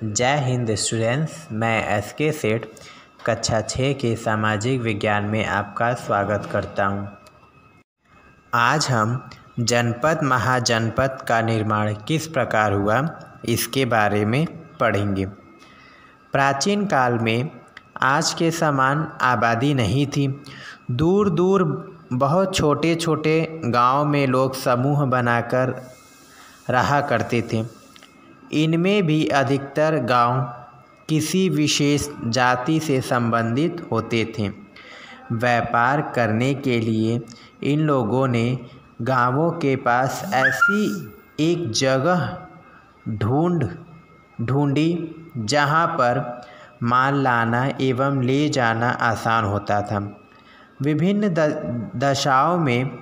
जय हिंद स्टूडेंट्स, मैं एसके सेठ कक्षा 6 के सामाजिक विज्ञान में आपका स्वागत करता हूं। आज हम जनपद महाजनपद का निर्माण किस प्रकार हुआ इसके बारे में पढ़ेंगे। प्राचीन काल में आज के समान आबादी नहीं थी। दूर दूर बहुत छोटे छोटे गांव में लोग समूह बनाकर रहा करते थे। इनमें भी अधिकतर गांव किसी विशेष जाति से संबंधित होते थे। व्यापार करने के लिए इन लोगों ने गांवों के पास ऐसी एक जगह ढूंढी जहां पर माल लाना एवं ले जाना आसान होता था। विभिन्न दशाओं में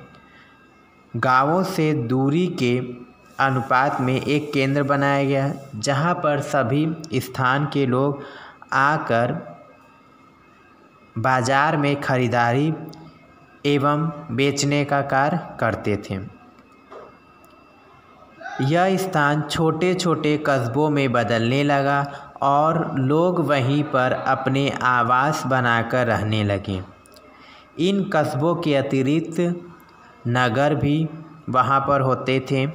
गांवों से दूरी के अनुपात में एक केंद्र बनाया गया, जहां पर सभी स्थान के लोग आकर बाजार में खरीदारी एवं बेचने का कार्य करते थे। यह स्थान छोटे छोटे कस्बों में बदलने लगा और लोग वहीं पर अपने आवास बनाकर रहने लगे। इन कस्बों के अतिरिक्त नगर भी वहां पर होते थे,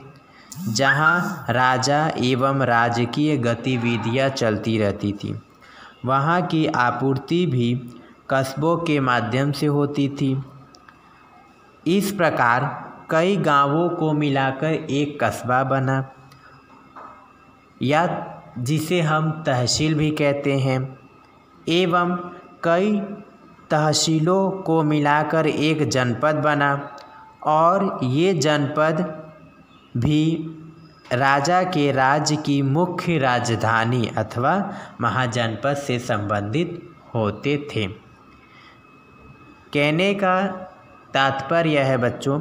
जहां राजा एवं राजकीय गतिविधियां चलती रहती थी। वहां की आपूर्ति भी कस्बों के माध्यम से होती थी। इस प्रकार कई गांवों को मिलाकर एक कस्बा बना, या जिसे हम तहसील भी कहते हैं, एवं कई तहसीलों को मिलाकर एक जनपद बना, और ये जनपद भी राजा के राज्य की मुख्य राजधानी अथवा महाजनपद से संबंधित होते थे। कहने का तात्पर्य है बच्चों,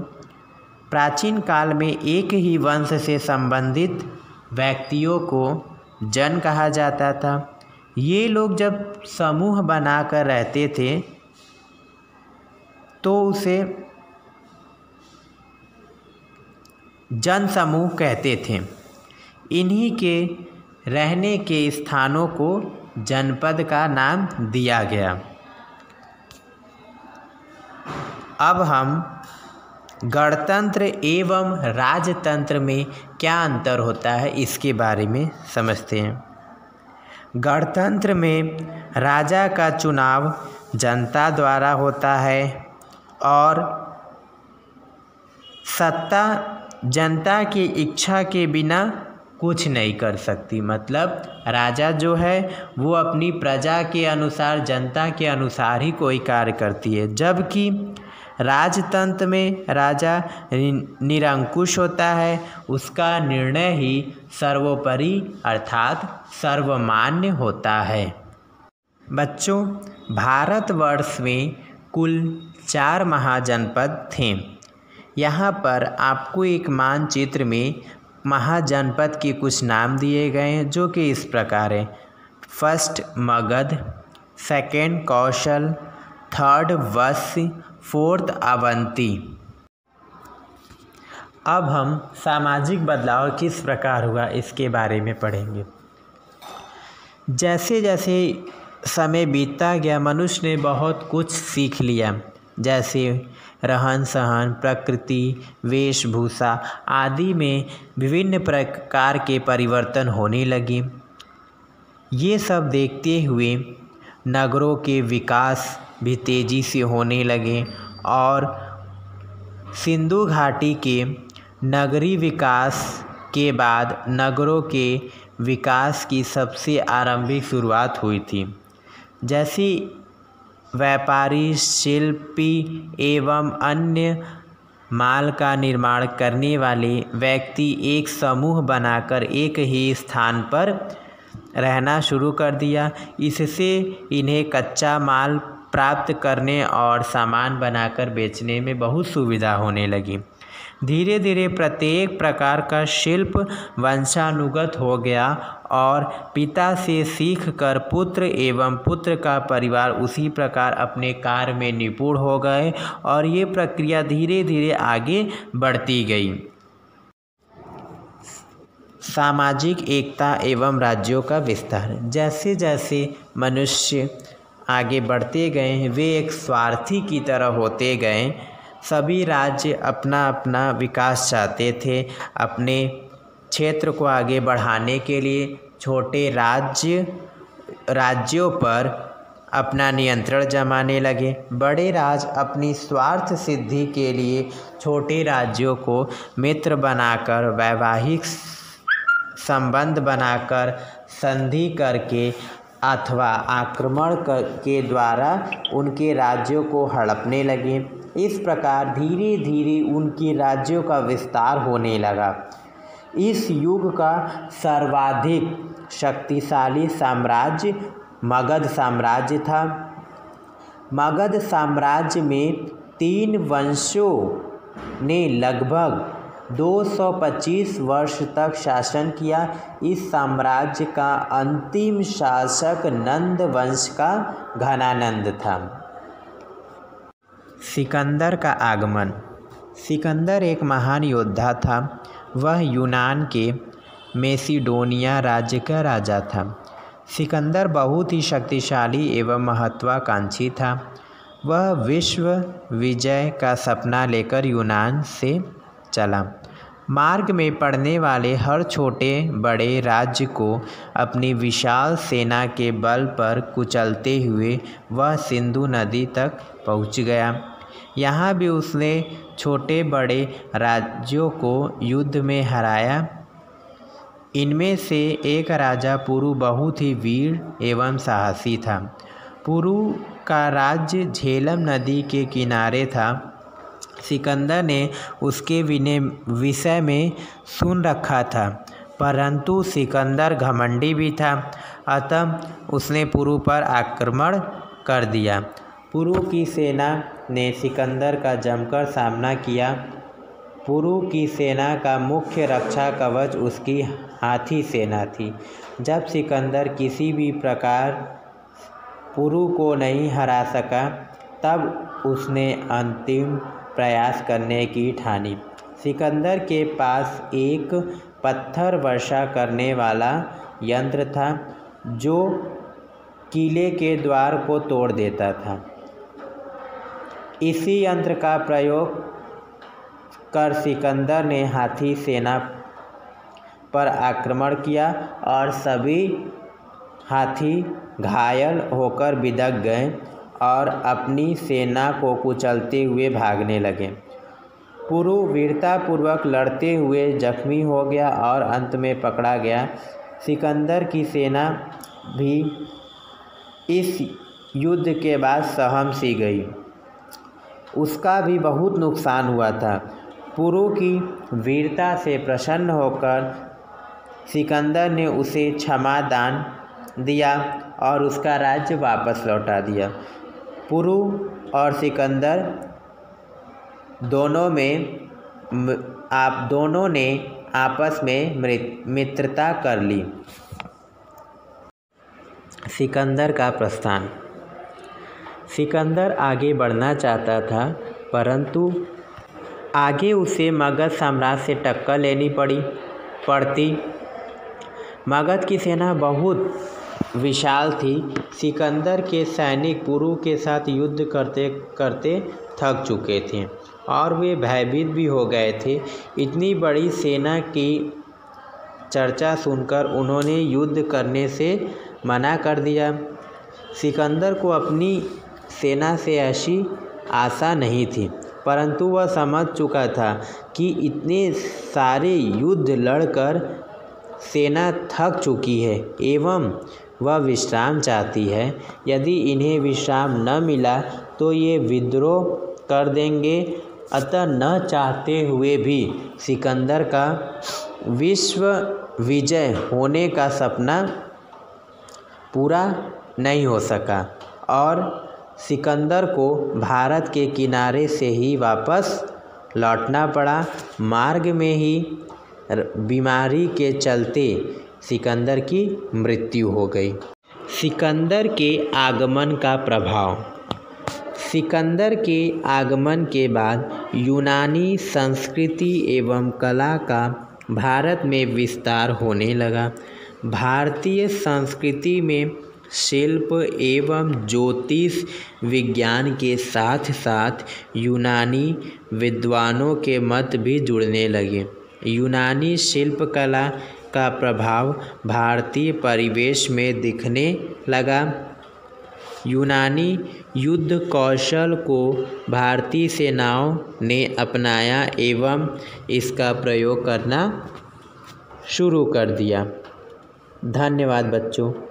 प्राचीन काल में एक ही वंश से संबंधित व्यक्तियों को जन कहा जाता था। ये लोग जब समूह बनाकर रहते थे तो उसे जन समूह कहते थे। इन्हीं के रहने के स्थानों को जनपद का नाम दिया गया। अब हम गणतंत्र एवं राजतंत्र में क्या अंतर होता है इसके बारे में समझते हैं। गणतंत्र में राजा का चुनाव जनता द्वारा होता है और सत्ता जनता की इच्छा के बिना कुछ नहीं कर सकती। मतलब राजा जो है वो अपनी प्रजा के अनुसार, जनता के अनुसार ही कोई कार्य करती है, जबकि राजतंत्र में राजा निरंकुश होता है। उसका निर्णय ही सर्वोपरि अर्थात सर्वमान्य होता है। बच्चों, भारतवर्ष में कुल 4 महाजनपद थे। यहाँ पर आपको एक मानचित्र में महाजनपद के कुछ नाम दिए गए हैं, जो कि इस प्रकार है। फर्स्ट मगध, सेकंड कौशल, थर्ड वत्स, फोर्थ अवंती। अब हम सामाजिक बदलाव किस प्रकार हुआ इसके बारे में पढ़ेंगे। जैसे जैसे समय बीतता गया, मनुष्य ने बहुत कुछ सीख लिया, जैसे रहन सहन, प्रकृति, वेशभूषा आदि में विभिन्न प्रकार के परिवर्तन होने लगे। ये सब देखते हुए नगरों के विकास भी तेज़ी से होने लगे और सिंधु घाटी के नगरीय विकास के बाद नगरों के विकास की सबसे आरंभिक शुरुआत हुई थी। जैसे व्यापारी, शिल्पी एवं अन्य माल का निर्माण करने वाले व्यक्ति एक समूह बनाकर एक ही स्थान पर रहना शुरू कर दिया। इससे इन्हें कच्चा माल प्राप्त करने और सामान बनाकर बेचने में बहुत सुविधा होने लगी। धीरे धीरे प्रत्येक प्रकार का शिल्प वंशानुगत हो गया और पिता से सीखकर पुत्र एवं पुत्र का परिवार उसी प्रकार अपने कार्य में निपुण हो गए और ये प्रक्रिया धीरे धीरे आगे बढ़ती गई। सामाजिक एकता एवं राज्यों का विस्तार। जैसे जैसे मनुष्य आगे बढ़ते गए वे एक स्वार्थी की तरह होते गए। सभी राज्य अपना अपना विकास चाहते थे। अपने क्षेत्र को आगे बढ़ाने के लिए छोटे राज्यों पर अपना नियंत्रण जमाने लगे। बड़े राज्य अपनी स्वार्थ सिद्धि के लिए छोटे राज्यों को मित्र बनाकर, वैवाहिक संबंध बनाकर, संधि करके अथवा आक्रमण के द्वारा उनके राज्यों को हड़पने लगे। इस प्रकार धीरे धीरे उनके राज्यों का विस्तार होने लगा। इस युग का सर्वाधिक शक्तिशाली साम्राज्य मगध साम्राज्य था। मगध साम्राज्य में 3 वंशों ने लगभग 225 वर्ष तक शासन किया। इस साम्राज्य का अंतिम शासक नंद वंश का घनानंद था। सिकंदर का आगमन। सिकंदर एक महान योद्धा था। वह यूनान के मैसिडोनिया राज्य का राजा था। सिकंदर बहुत ही शक्तिशाली एवं महत्वाकांक्षी था। वह विश्व विजय का सपना लेकर यूनान से चला। मार्ग में पड़ने वाले हर छोटे बड़े राज्य को अपनी विशाल सेना के बल पर कुचलते हुए वह सिंधु नदी तक पहुंच गया। यहाँ भी उसने छोटे बड़े राज्यों को युद्ध में हराया। इनमें से एक राजा पुरु बहुत ही वीर एवं साहसी था। पुरु का राज्य झेलम नदी के किनारे था। सिकंदर ने उसके विषय में सुन रखा था, परंतु सिकंदर घमंडी भी था। अतः उसने पुरु पर आक्रमण कर दिया। पुरु की सेना ने सिकंदर का जमकर सामना किया। पुरु की सेना का मुख्य रक्षा कवच उसकी हाथी सेना थी। जब सिकंदर किसी भी प्रकार पुरु को नहीं हरा सका, तब उसने अंतिम प्रयास करने की ठानी। सिकंदर के पास एक पत्थर वर्षा करने वाला यंत्र था जो किले के द्वार को तोड़ देता था। इसी यंत्र का प्रयोग कर सिकंदर ने हाथी सेना पर आक्रमण किया और सभी हाथी घायल होकर बिदक गए और अपनी सेना को कुचलते हुए भागने लगे। पुरु वीरतापूर्वक लड़ते हुए जख्मी हो गया और अंत में पकड़ा गया। सिकंदर की सेना भी इस युद्ध के बाद सहम सी गई। उसका भी बहुत नुकसान हुआ था। पुरु की वीरता से प्रसन्न होकर सिकंदर ने उसे क्षमा दान दिया और उसका राज्य वापस लौटा दिया। पुरु और सिकंदर दोनों ने आपस में मित्रता कर ली। सिकंदर का प्रस्थान। सिकंदर आगे बढ़ना चाहता था, परंतु आगे उसे मगध साम्राज्य से टक्कर लेनी पड़ती। मगध की सेना बहुत विशाल थी। सिकंदर के सैनिक पुरु के साथ युद्ध करते करते थक चुके थे और वे भयभीत भी हो गए थे। इतनी बड़ी सेना की चर्चा सुनकर उन्होंने युद्ध करने से मना कर दिया। सिकंदर को अपनी सेना से ऐसी आशा नहीं थी, परंतु वह समझ चुका था कि इतने सारे युद्ध लड़कर सेना थक चुकी है एवं वह विश्राम चाहती है। यदि इन्हें विश्राम न मिला तो ये विद्रोह कर देंगे। अतः न चाहते हुए भी सिकंदर का विश्व विजय होने का सपना पूरा नहीं हो सका और सिकंदर को भारत के किनारे से ही वापस लौटना पड़ा। मार्ग में ही बीमारी के चलते सिकंदर की मृत्यु हो गई। सिकंदर के आगमन का प्रभाव। सिकंदर के आगमन के बाद यूनानी संस्कृति एवं कला का भारत में विस्तार होने लगा। भारतीय संस्कृति में शिल्प एवं ज्योतिष विज्ञान के साथ साथ यूनानी विद्वानों के मत भी जुड़ने लगे। यूनानी शिल्पकला का प्रभाव भारतीय परिवेश में दिखने लगा। यूनानी युद्ध कौशल को भारतीय सेनाओं ने अपनाया एवं इसका प्रयोग करना शुरू कर दिया। धन्यवाद बच्चों।